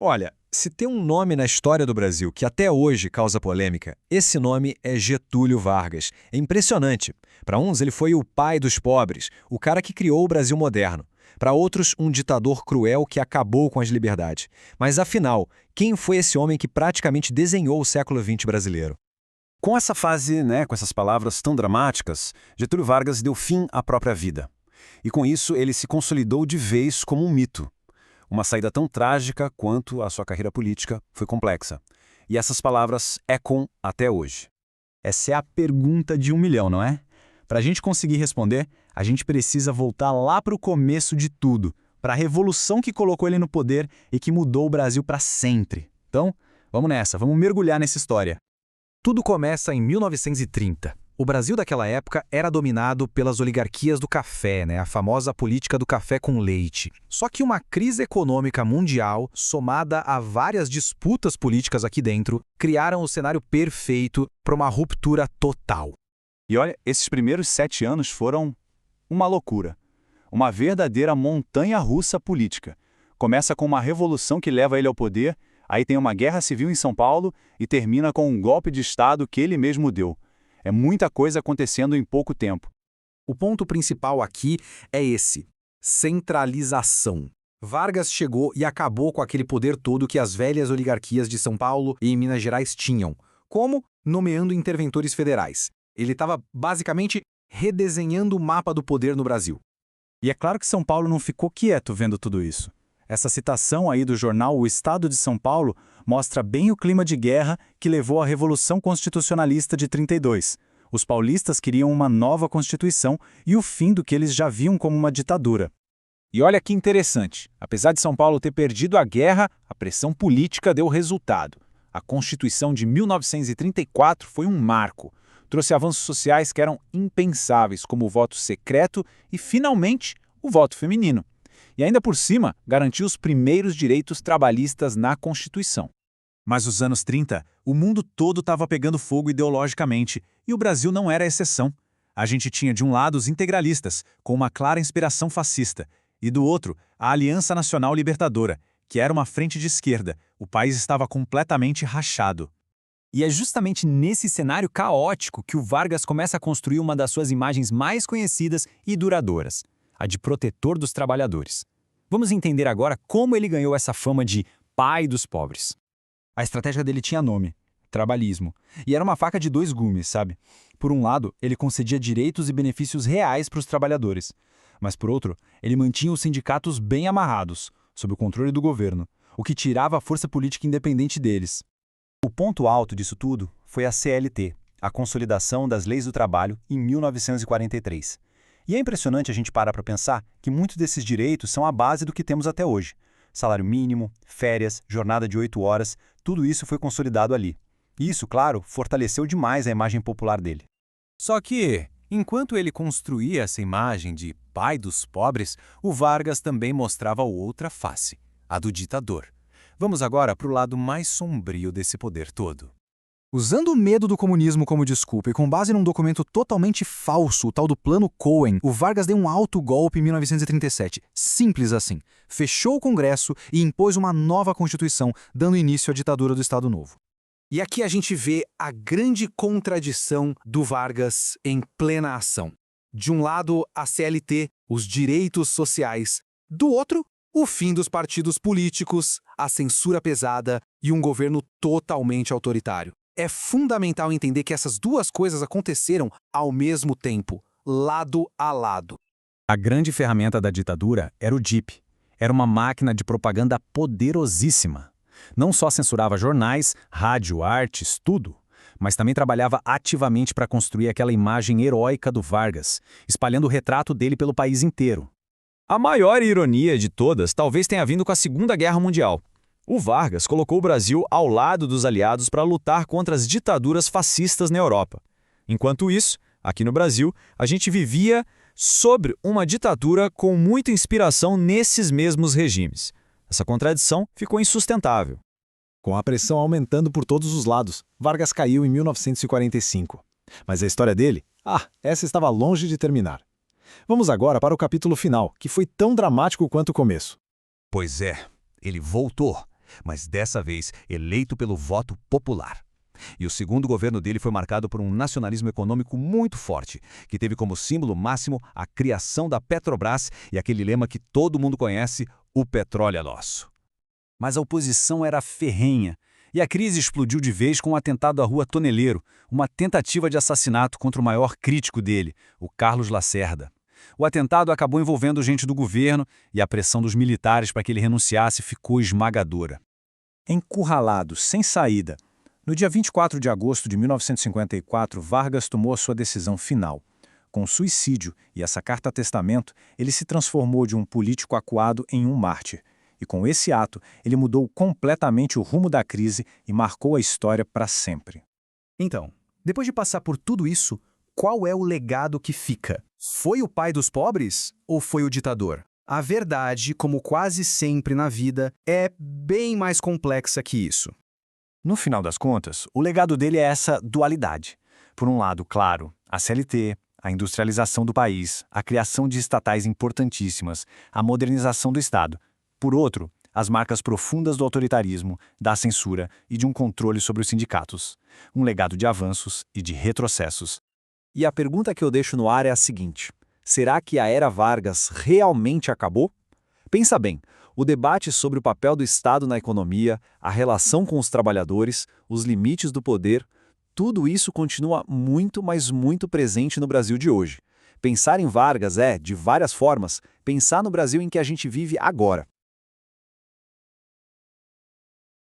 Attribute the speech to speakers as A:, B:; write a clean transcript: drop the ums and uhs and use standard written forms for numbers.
A: Olha, se tem um nome na história do Brasil que até hoje causa polêmica, esse nome é Getúlio Vargas. É impressionante. Para uns, ele foi o pai dos pobres, o cara que criou o Brasil moderno. Para outros, um ditador cruel que acabou com as liberdades. Mas afinal, quem foi esse homem que praticamente desenhou o século XX brasileiro?
B: Com essa fase, com essas palavras tão dramáticas, Getúlio Vargas deu fim à própria vida. E com isso, ele se consolidou de vez como um mito. Uma saída tão trágica quanto a sua carreira política foi complexa. E essas palavras ecoam até hoje.
C: Essa é a pergunta de 1 milhão, não é? Para a gente conseguir responder, a gente precisa voltar lá para o começo de tudo, para a revolução que colocou ele no poder e que mudou o Brasil para sempre. Então, vamos nessa, vamos mergulhar nessa história.
D: Tudo começa em 1930. O Brasil daquela época era dominado pelas oligarquias do café, a famosa política do café com leite. Só que uma crise econômica mundial, somada a várias disputas políticas aqui dentro, criaram o cenário perfeito para uma ruptura total.
B: E olha, esses primeiros 7 anos foram uma loucura. Uma verdadeira montanha-russa política. Começa com uma revolução que leva ele ao poder, aí tem uma guerra civil em São Paulo e termina com um golpe de Estado que ele mesmo deu. É muita coisa acontecendo em pouco tempo.
D: O ponto principal aqui é esse: centralização. Vargas chegou e acabou com aquele poder todo que as velhas oligarquias de São Paulo e em Minas Gerais tinham. Como? Nomeando interventores federais. Ele estava basicamente redesenhando o mapa do poder no Brasil.
C: E é claro que São Paulo não ficou quieto vendo tudo isso. Essa citação aí do jornal O Estado de São Paulo mostra bem o clima de guerra que levou à Revolução Constitucionalista de 32. Os paulistas queriam uma nova Constituição e o fim do que eles já viam como uma ditadura.
E: E olha que interessante, apesar de São Paulo ter perdido a guerra, a pressão política deu resultado. A Constituição de 1934 foi um marco. Trouxe avanços sociais que eram impensáveis, como o voto secreto e, finalmente, o voto feminino. E ainda por cima, garantiu os primeiros direitos trabalhistas na Constituição.
C: Mas nos anos 30, o mundo todo estava pegando fogo ideologicamente, e o Brasil não era a exceção. A gente tinha de um lado os integralistas, com uma clara inspiração fascista, e do outro, a Aliança Nacional Libertadora, que era uma frente de esquerda. O país estava completamente rachado.
F: E é justamente nesse cenário caótico que o Vargas começa a construir uma das suas imagens mais conhecidas e duradouras, a de protetor dos trabalhadores. Vamos entender agora como ele ganhou essa fama de pai dos pobres.
D: A estratégia dele tinha nome: trabalhismo. E era uma faca de 2 gumes, sabe? Por um lado, ele concedia direitos e benefícios reais para os trabalhadores. Mas por outro, ele mantinha os sindicatos bem amarrados, sob o controle do governo, o que tirava a força política independente deles.
B: O ponto alto disso tudo foi a CLT, a Consolidação das Leis do Trabalho, em 1943. E é impressionante a gente parar para pensar que muitos desses direitos são a base do que temos até hoje. Salário mínimo, férias, jornada de 8 horas, tudo isso foi consolidado ali. E isso, claro, fortaleceu demais a imagem popular dele.
D: Só que, enquanto ele construía essa imagem de pai dos pobres, o Vargas também mostrava outra face, a do ditador. Vamos agora para o lado mais sombrio desse poder todo. Usando o medo do comunismo como desculpa e com base num documento totalmente falso, o tal do Plano Cohen, o Vargas deu um alto golpe em 1937. Simples assim. Fechou o Congresso e impôs uma nova Constituição, dando início à ditadura do Estado Novo. E aqui a gente vê a grande contradição do Vargas em plena ação. De um lado, a CLT, os direitos sociais. Do outro, o fim dos partidos políticos, a censura pesada e um governo totalmente autoritário. É fundamental entender que essas duas coisas aconteceram ao mesmo tempo, lado a lado.
C: A grande ferramenta da ditadura era o DIP. Era uma máquina de propaganda poderosíssima. Não só censurava jornais, rádio, artes, tudo, mas também trabalhava ativamente para construir aquela imagem heróica do Vargas, espalhando o retrato dele pelo país inteiro.
E: A maior ironia de todas talvez tenha vindo com a Segunda Guerra Mundial. O Vargas colocou o Brasil ao lado dos aliados para lutar contra as ditaduras fascistas na Europa. Enquanto isso, aqui no Brasil, a gente vivia sobre uma ditadura com muita inspiração nesses mesmos regimes. Essa contradição ficou insustentável.
C: Com a pressão aumentando por todos os lados, Vargas caiu em 1945. Mas a história dele, essa estava longe de terminar. Vamos agora para o capítulo final, que foi tão dramático quanto o começo.
G: Pois é, ele voltou.
A: mas dessa vez eleito pelo voto popular. E o segundo governo dele foi marcado por um nacionalismo econômico muito forte, que teve como símbolo máximo a criação da Petrobras e aquele lema que todo mundo conhece, o petróleo é nosso.
B: Mas a oposição era ferrenha, e a crise explodiu de vez com o atentado à Rua Toneleiro, uma tentativa de assassinato contra o maior crítico dele, o Carlos Lacerda. O atentado acabou envolvendo gente do governo e a pressão dos militares para que ele renunciasse ficou esmagadora.
E: Encurralado, sem saída, no dia 24 de agosto de 1954, Vargas tomou a sua decisão final. Com o suicídio e essa carta-testamento, ele se transformou de um político acuado em um mártir. E com esse ato, ele mudou completamente o rumo da crise e marcou a história para sempre.
G: Então, depois de passar por tudo isso, qual é o legado que fica? Foi o pai dos pobres ou foi o ditador? A verdade, como quase sempre na vida, é bem mais complexa que isso.
B: No final das contas, o legado dele é essa dualidade. Por um lado, claro, a CLT, a industrialização do país, a criação de estatais importantíssimas, a modernização do Estado. Por outro, as marcas profundas do autoritarismo, da censura e de um controle sobre os sindicatos. Um legado de avanços e de retrocessos.
E: E a pergunta que eu deixo no ar é a seguinte: será que a era Vargas realmente acabou? Pensa bem, o debate sobre o papel do Estado na economia, a relação com os trabalhadores, os limites do poder, tudo isso continua muito, mas muito presente no Brasil de hoje. Pensar em Vargas é, de várias formas, pensar no Brasil em que a gente vive agora.